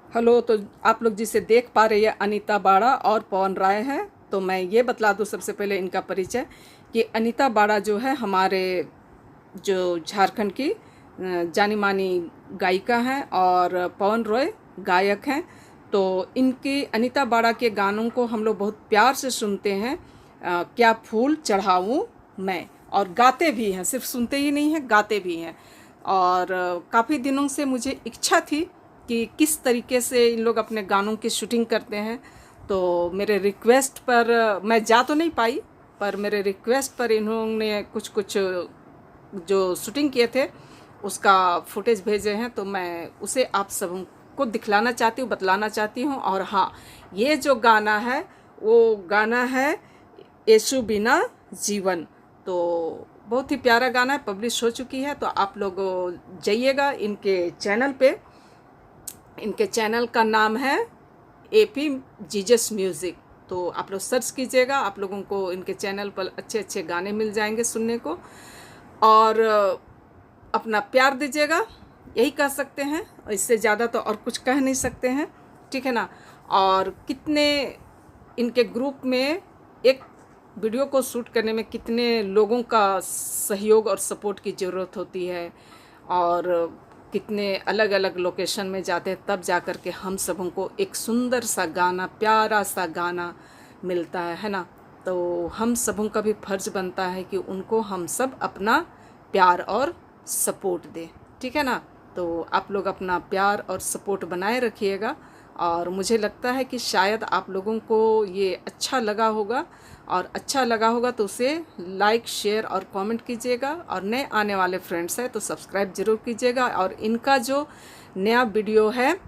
Hello. तो आप लोग जिसे देख पा रहे हैं अनीता बाड़ा और पवन राय हैं। तो मैं ये बतला दूं सबसे पहले इनका परिचय कि अनीता बाड़ा जो है हमारे जो झारखंड की जानी मानी गायिका हैं और पवन रॉय गायक हैं। तो इनकी अनीता बाड़ा के गानों को हम लोग बहुत प्यार से सुनते हैं। क्या फूल चढ़ाऊं मैं, और गाते भी हैं, सिर्फ सुनते ही नहीं हैं, गाते भी हैं। और काफ़ी दिनों से मुझे इच्छा थी कि किस तरीके से इन लोग अपने गानों की शूटिंग करते हैं। तो मेरे रिक्वेस्ट पर मैं जा तो नहीं पाई, पर मेरे रिक्वेस्ट पर इन्होंने कुछ कुछ जो शूटिंग किए थे उसका फुटेज भेजे हैं। तो मैं उसे आप सबको दिखलाना चाहती हूँ, बतलाना चाहती हूँ। और हाँ, ये जो गाना है वो गाना है यीशु बिना जीवन। तो बहुत ही प्यारा गाना है, पब्लिश हो चुकी है। तो आप लोग जाइएगा इनके चैनल पे। इनके चैनल का नाम है एपी जीजस म्यूज़िक। तो आप लोग सर्च कीजिएगा, आप लोगों को इनके चैनल पर अच्छे अच्छे गाने मिल जाएंगे सुनने को। और अपना प्यार दीजिएगा, यही कह सकते हैं। इससे ज़्यादा तो और कुछ कह नहीं सकते हैं, ठीक है ना। और कितने इनके ग्रुप में एक वीडियो को शूट करने में कितने लोगों का सहयोग और सपोर्ट की ज़रूरत होती है, और कितने अलग अलग लोकेशन में जाते हैं, तब जा कर के हम सबों को एक सुंदर सा गाना, प्यारा सा गाना मिलता है ना। तो हम सबों का भी फर्ज बनता है कि उनको हम सब अपना प्यार और सपोर्ट दें, ठीक है ना। तो आप लोग अपना प्यार और सपोर्ट बनाए रखिएगा। और मुझे लगता है कि शायद आप लोगों को ये अच्छा लगा होगा, और अच्छा लगा होगा तो उसे लाइक, शेयर और कमेंट कीजिएगा। और नए आने वाले फ्रेंड्स हैं तो सब्सक्राइब ज़रूर कीजिएगा। और इनका जो नया वीडियो है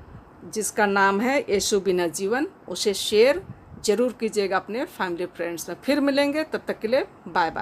जिसका नाम है यीशु बिना जीवन, उसे शेयर ज़रूर कीजिएगा अपने फैमिली फ्रेंड्स में। फिर मिलेंगे, तब तक के लिए बाय बाय।